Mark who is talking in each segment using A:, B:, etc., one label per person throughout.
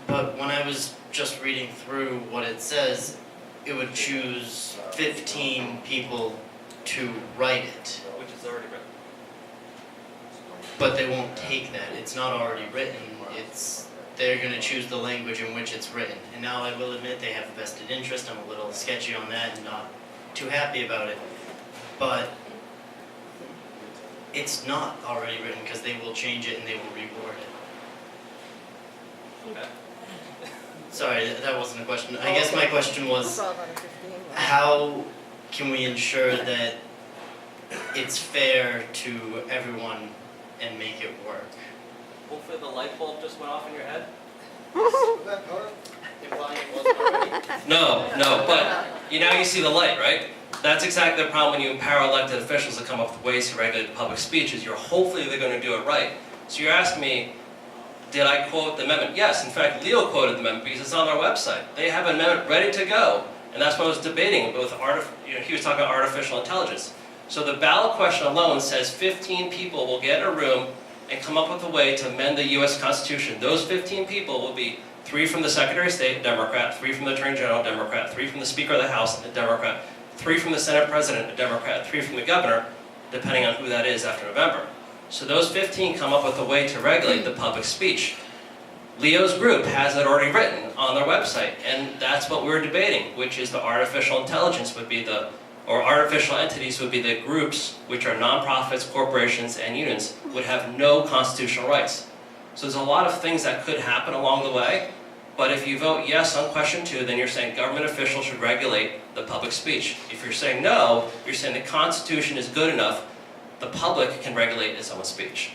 A: But when I was just reading through what it says, it would choose 15 people to write it.
B: Which is already written.
A: But they won't take that. It's not already written. They're going to choose the language in which it's written. And now I will admit they have a vested interest. I'm a little sketchy on that and not too happy about it. But it's not already written because they will change it and they will reword it.
B: Okay.
A: Sorry, that wasn't a question. I guess my question was, how can we ensure that it's fair to everyone and make it work?
B: Hopefully the light bulb just went off in your head. No, but now you see the light, right? That's exactly the problem when you empower elected officials to come up with ways to regulate public speech, is hopefully they're going to do it right. So you're asking me, did I quote the amendment? Yes, in fact, Leo quoted the amendment because it's on their website. They have an amendment ready to go, and that's what I was debating with he was talking about artificial intelligence. So the ballot question alone says 15 people will get in a room and come up with a way to amend the U.S. Constitution. Those 15 people will be 3 from the Secretary of State, a Democrat, 3 from the Attorney General, a Democrat, 3 from the Speaker of the House, a Democrat, 3 from the Senate President, a Democrat, 3 from the Governor, depending on who that is after November. So those 15 come up with a way to regulate the public speech. Leo's group has it already written on their website, and that's what we're debating, which is the artificial intelligence would be or artificial entities would be the groups, which are nonprofits, corporations, and unions, would have no constitutional rights. So there's a lot of things that could happen along the way, but if you vote yes on question 2, then you're saying government officials should regulate the public speech. If you're saying no, you're saying the Constitution is good enough, the public can regulate its own speech.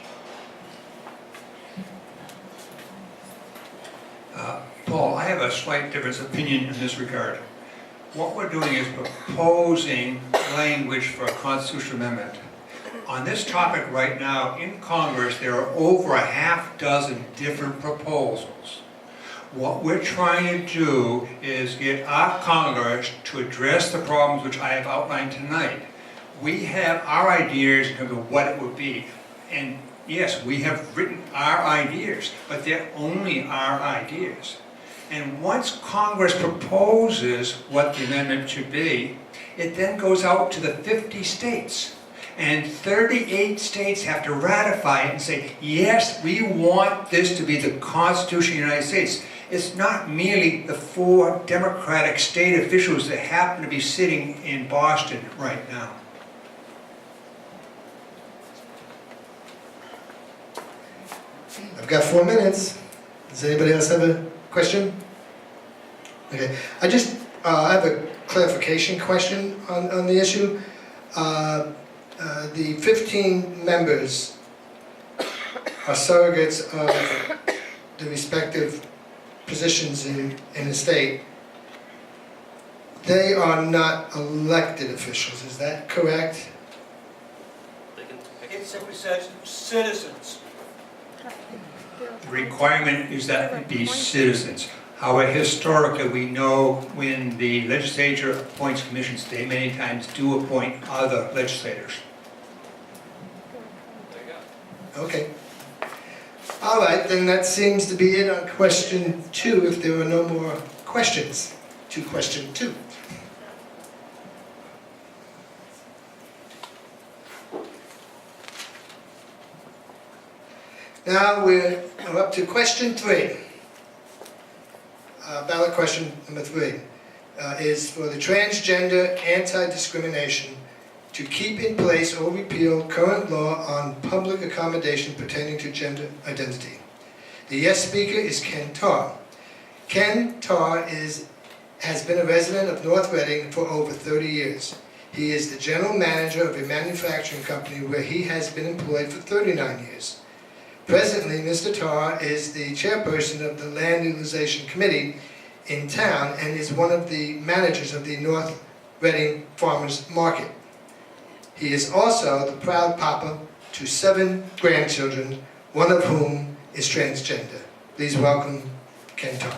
C: Paul, I have a slight difference of opinion in this regard. What we're doing is proposing language for a constitutional amendment. On this topic right now in Congress, there are over a half dozen different proposals. What we're trying to do is get our Congress to address the problems which I have outlined tonight. We have our ideas in terms of what it would be. And yes, we have written our ideas, but they're only our ideas. And once Congress proposes what the amendment should be, it then goes out to the 50 states. And 38 states have to ratify it and say, yes, we want this to be the Constitution of the United States. It's not merely the 4 Democratic state officials that happen to be sitting in Boston right now.
D: I've got 4 minutes. Does anybody else have a question? Okay, I have a clarification question on the issue. The 15 members are surrogates of the respective positions in the state. They are not elected officials, is that correct?
E: It simply says citizens.
C: The requirement is that it be citizens. However, historically, we know when the legislature appoints commissions, they many times do appoint other legislators.
B: There you go.
D: Okay. All right, then that seems to be it on question 2, if there are no more questions to question 2. Now we're up to question 3. Ballot question number 3 is for the transgender anti-discrimination to keep in place or repeal current law on public accommodation pertaining to gender identity. The yes speaker is Ken Tarr. Ken Tarr has been a resident of North Reading for over 30 years. He is the general manager of a manufacturing company where he has been employed for 39 years. Presently, Mr. Tarr is the chairperson of the Land Utilization Committee in town and is one of the managers of the North Reading Farmers Market. He is also the proud papa to 7 grandchildren, one of whom is transgender. Please welcome Ken Tarr.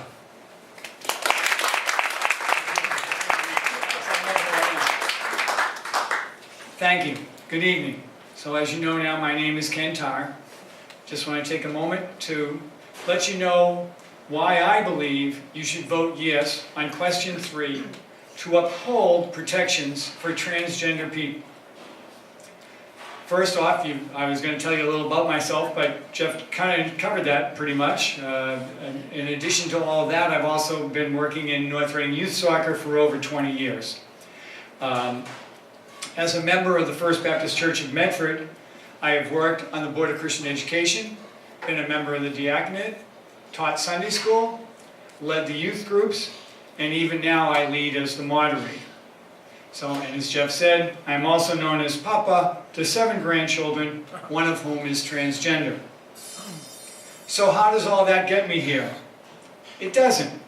E: Thank you. Good evening. So as you know now, my name is Ken Tarr. Just want to take a moment to let you know why I believe you should vote yes on question 3 to uphold protections for transgender people. First off, I was going to tell you a little about myself, but Jeff kind of covered that pretty much. In addition to all of that, I've also been working in North Reading Youth Soccer for over 20 years. As a member of the First Baptist Church of Medford, I have worked on the Board of Christian Education, been a member of the diaconate, taught Sunday school, led the youth groups, and even now I lead as the moderator. So, and as Jeff said, I'm also known as Papa to 7 grandchildren, one of whom is transgender. So how does all that get me here? It doesn't.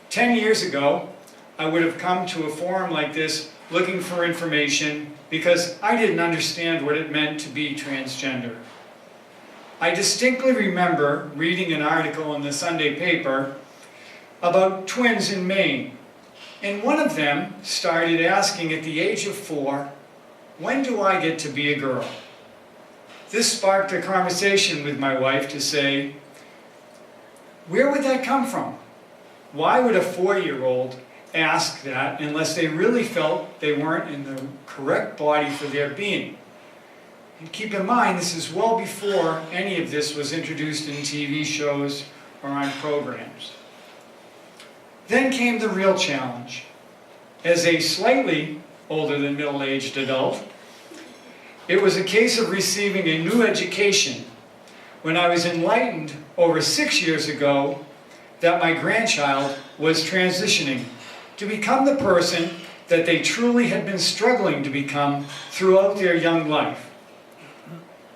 E: 10 years ago, I would have come to a forum like this looking for information because I didn't understand what it meant to be transgender. I distinctly remember reading an article in the Sunday paper about twins in Maine. And one of them started asking at the age of 4, when do I get to be a girl? This sparked a conversation with my wife to say, where would that come from? Why would a 4-year-old ask that unless they really felt they weren't in the correct body for their being? And keep in mind, this is well before any of this was introduced in TV shows or on programs. Then came the real challenge. As a slightly older than middle-aged adult, it was a case of receiving a new education when I was enlightened over 6 years ago that my grandchild was transitioning to become the person that they truly had been struggling to become throughout their young life.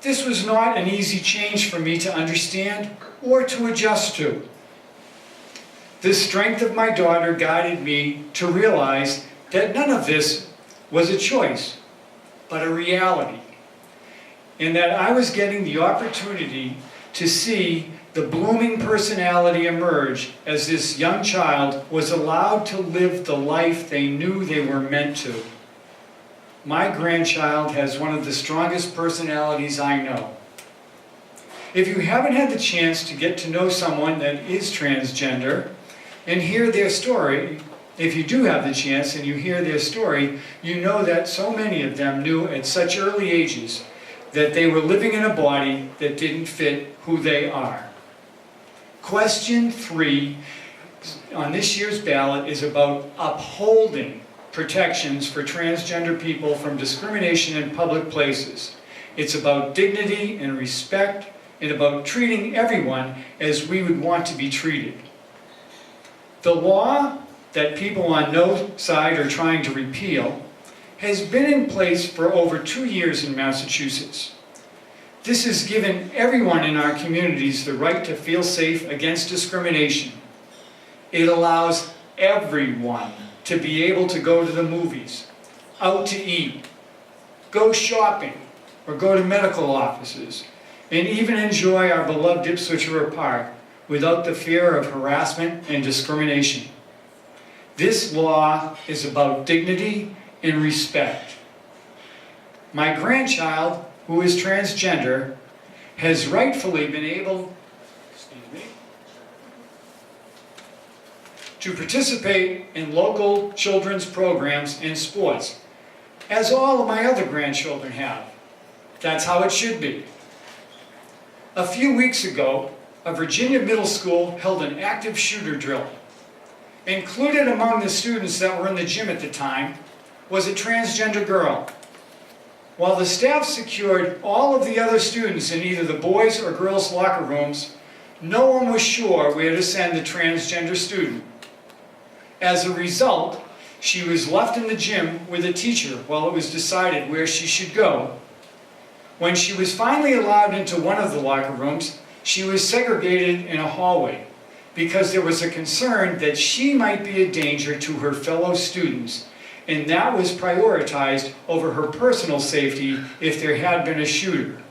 E: This was not an easy change for me to understand or to adjust to. The strength of my daughter guided me to realize that none of this was a choice, but a reality, and that I was getting the opportunity to see the blooming personality emerge as this young child was allowed to live the life they knew they were meant to. My grandchild has one of the strongest personalities I know. If you haven't had the chance to get to know someone that is transgender and hear their story, if you do have the chance and you hear their story, you know that so many of them knew at such early ages that they were living in a body that didn't fit who they are. Question 3 on this year's ballot is about upholding protections for transgender people from discrimination in public places. It's about dignity and respect and about treating everyone as we would want to be treated. The law that people on no side are trying to repeal has been in place for over 2 years in Massachusetts. This has given everyone in our communities the right to feel safe against discrimination. It allows everyone to be able to go to the movies, out to eat, go shopping, or go to medical offices, and even enjoy our beloved Ipswich River Park without the fear of harassment and discrimination. This law is about dignity and respect. My grandchild, who is transgender, has rightfully been able to participate in local children's programs and sports, as all of my other grandchildren have. That's how it should be. A few weeks ago, a Virginia middle school held an active shooter drill. Included among the students that were in the gym at the time was a transgender girl. While the staff secured all of the other students in either the boys' or girls' locker rooms, no one was sure where to send the transgender student. As a result, she was left in the gym with a teacher while it was decided where she should go. When she was finally allowed into one of the locker rooms, she was segregated in a hallway because there was a concern that she might be a danger to her fellow students, and that was prioritized over her personal safety if there had been a shooter.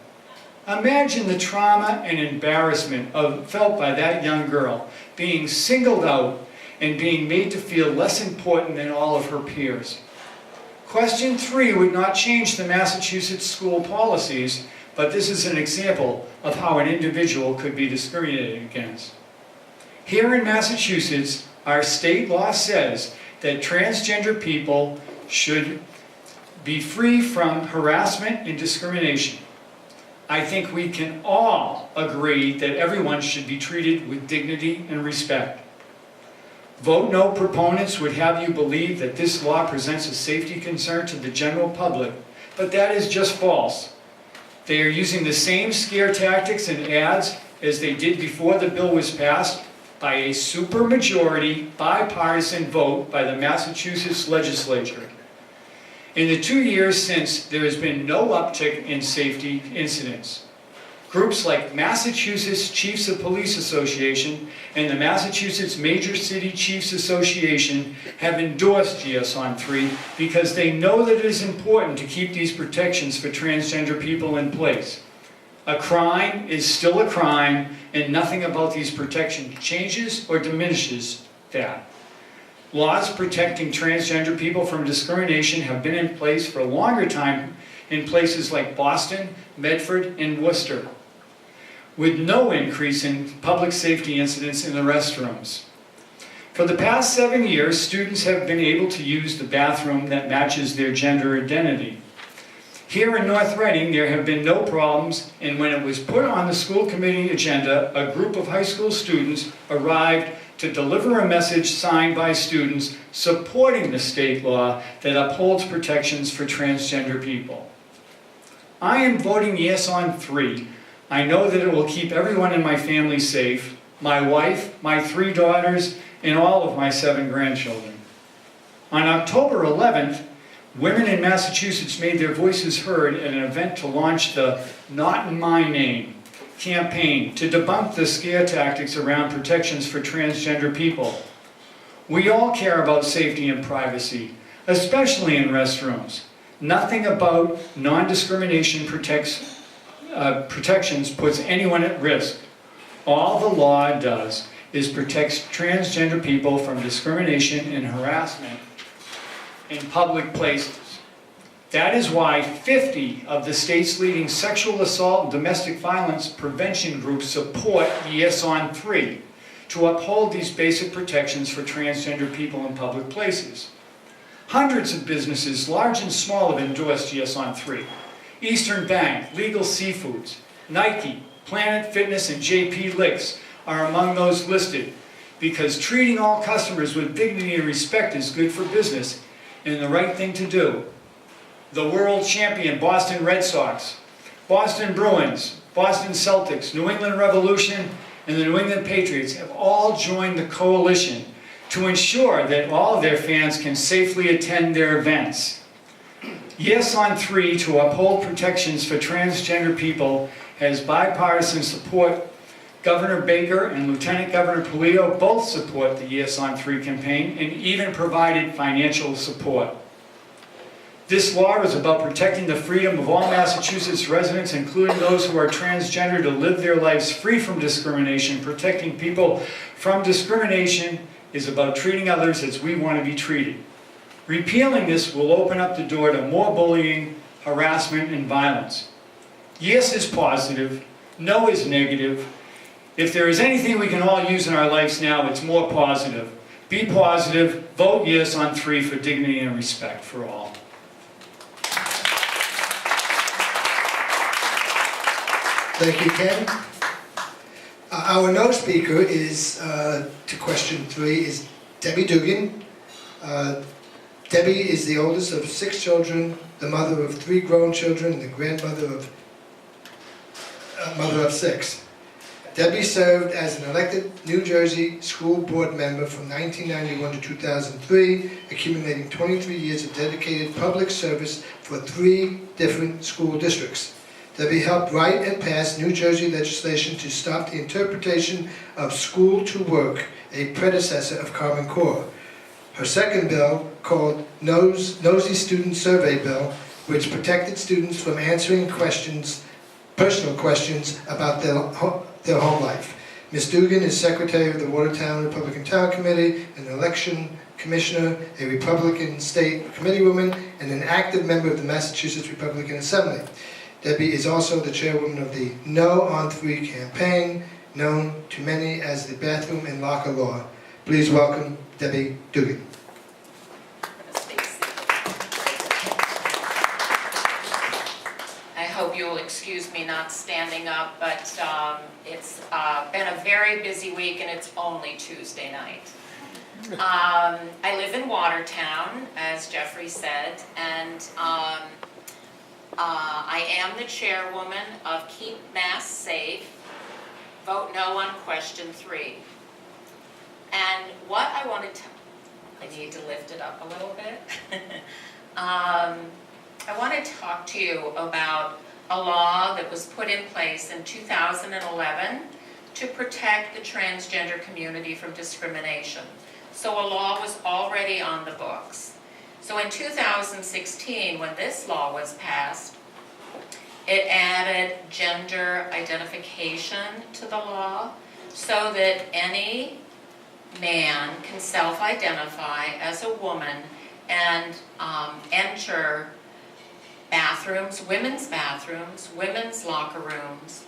E: Imagine the trauma and embarrassment felt by that young girl, being singled out and being made to feel less important than all of her peers. Question 3 would not change the Massachusetts school policies, but this is an example of how an individual could be discriminated against. Here in Massachusetts, our state law says that transgender people should be free from harassment and discrimination. I think we can all agree that everyone should be treated with dignity and respect. Vote no proponents would have you believe that this law presents a safety concern to the general public, but that is just false. They are using the same scare tactics and ads as they did before the bill was passed by a supermajority bipartisan vote by the Massachusetts legislature. In the 2 years since, there has been no uptick in safety incidents. Groups like Massachusetts Chiefs of Police Association and the Massachusetts Major City Chiefs Association have endorsed GS-on-3 because they know that it is important to keep these protections for transgender people in place. A crime is still a crime, and nothing about these protections changes or diminishes that. Laws protecting transgender people from discrimination have been in place for a longer time in places like Boston, Medford, and Worcester, with no increase in public safety incidents in the restrooms. For the past 7 years, students have been able to use the bathroom that matches their gender identity. Here in North Reading, there have been no problems, and when it was put on the school committee agenda, a group of high school students arrived to deliver a message signed by students supporting the state law that upholds protections for transgender people. I am voting yes on 3. I know that it will keep everyone in my family safe, my wife, my 3 daughters, and all of my 7 grandchildren. On October 11th, women in Massachusetts made their voices heard at an event to launch the Not in My Name campaign to debunk the scare tactics around protections for transgender people. We all care about safety and privacy, especially in restrooms. Nothing about non-discrimination protections puts anyone at risk. All the law does is protect transgender people from discrimination and harassment in public places. That is why 50 of the state's leading sexual assault and domestic violence prevention groups support GS-on-3 to uphold these basic protections for transgender people in public places. Hundreds of businesses, large and small, have endorsed GS-on-3. Eastern Bank, Legal Seafoods, Nike, Planet Fitness, and JP Licks are among those listed because treating all customers with dignity and respect is good for business and the right thing to do. The world champion Boston Red Sox, Boston Bruins, Boston Celtics, New England Revolution, and the New England Patriots have all joined the coalition to ensure that all of their fans can safely attend their events. GS-on-3 to uphold protections for transgender people has bipartisan support. Governor Baker and Lieutenant Governor Polito both support the GS-on-3 campaign and even provided financial support. This law is about protecting the freedom of all Massachusetts residents, including those who are transgender, to live their lives free from discrimination. Protecting people from discrimination is about treating others as we want to be treated. Repealing this will open up the door to more bullying, harassment, and violence. Yes is positive, no is negative. If there is anything we can all use in our lives now, it's more positive. Be positive, vote yes on 3 for dignity and respect for all.
D: Thank you, Ken. Our no speaker is, to question 3, is Debbie Dugan. Debbie is the oldest of 6 children, the mother of 3 grown children, and the grandmother of mother of 6. Debbie served as an elected New Jersey school board member from 1991 to 2003, accumulating 23 years of dedicated public service for 3 different school districts. Debbie helped write and pass New Jersey legislation to stop the interpretation of school to work, a predecessor of Common Core. Her second bill, called Nosy Student Survey Bill, which protected students from answering personal questions about their home life. Ms. Dugan is Secretary of the Watertown Republican Town Committee, an election commissioner, a Republican state committeewoman, and an active member of the Massachusetts Republican Assembly. Debbie is also the chairwoman of the No on 3 campaign known to many as the bathroom and locker law. Please welcome Debbie Dugan.
F: I hope you'll excuse me not standing up, but it's been a very busy week and it's only Tuesday night. I live in Watertown, as Jeffrey said, and I am the chairwoman of Keep Mass Safe, Vote No on Question 3. And what I wanted to, I need to lift it up a little bit. I want to talk to you about a law that was put in place in 2011 to protect the transgender community from discrimination. So a law was already on the books. So in 2016, when this law was passed, it added gender identification to the law so that any man can self-identify as a woman and enter bathrooms, women's locker rooms,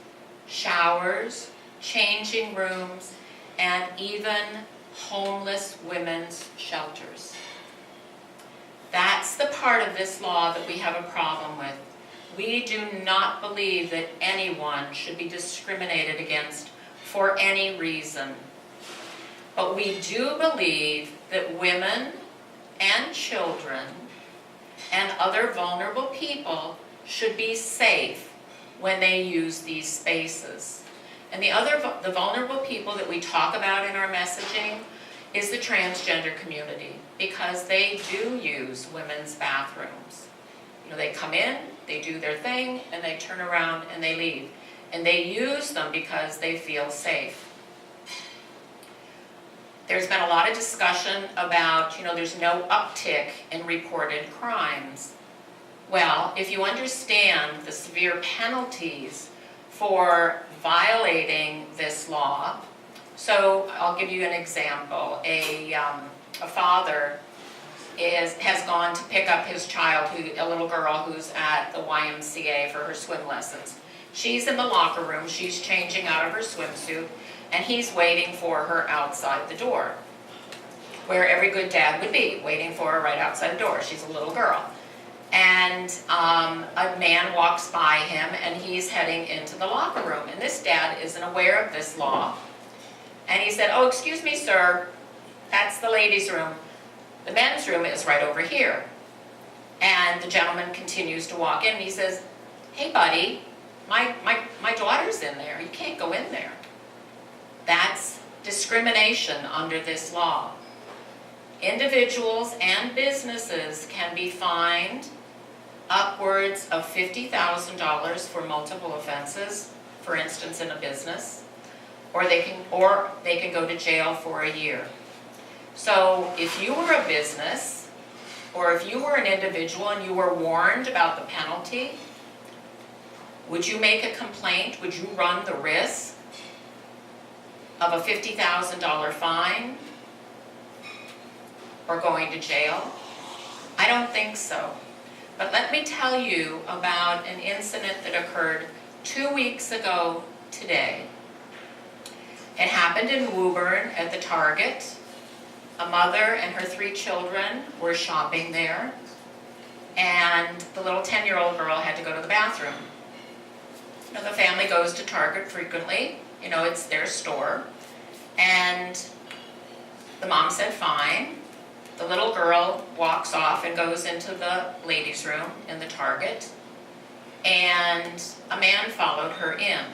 F: showers, changing rooms, and even homeless women's shelters. That's the part of this law that we have a problem with. We do not believe that anyone should be discriminated against for any reason. But we do believe that women and children and other vulnerable people should be safe when they use these spaces. And the vulnerable people that we talk about in our messaging is the transgender community, because they do use women's bathrooms. You know, they come in, they do their thing, and they turn around and they leave. And they use them because they feel safe. There's been a lot of discussion about, there's no uptick in reported crimes. Well, if you understand the severe penalties for violating this law, so I'll give you an example. A father has gone to pick up his child, a little girl who's at the YMCA for her swim lessons. She's in the locker room, she's changing out of her swimsuit, and he's waiting for her outside the door, where every good dad would be, waiting for her right outside the door. She's a little girl. And a man walks by him, and he's heading into the locker room. And this dad isn't aware of this law. And he said, "Oh, excuse me, sir, that's the ladies' room. The men's room is right over here." And the gentleman continues to walk in, and he says, "Hey, buddy, my daughter's in there. You can't go in there." That's discrimination under this law. Individuals and businesses can be fined upwards of $50,000 for multiple offenses, for instance, in a business, or they can go to jail for a year. So if you were a business, or if you were an individual and you were warned about the penalty, would you make a complaint? Would you run the risk of a $50,000 fine or going to jail? I don't think so. But let me tell you about an incident that occurred 2 weeks ago today. It happened in Woburn at the Target. A mother and her 3 children were shopping there, and the little 10-year-old girl had to go to the bathroom. The family goes to Target frequently, it's their store, and the mom said fine. The little girl walks off and goes into the ladies' room in the Target, and a man followed her in.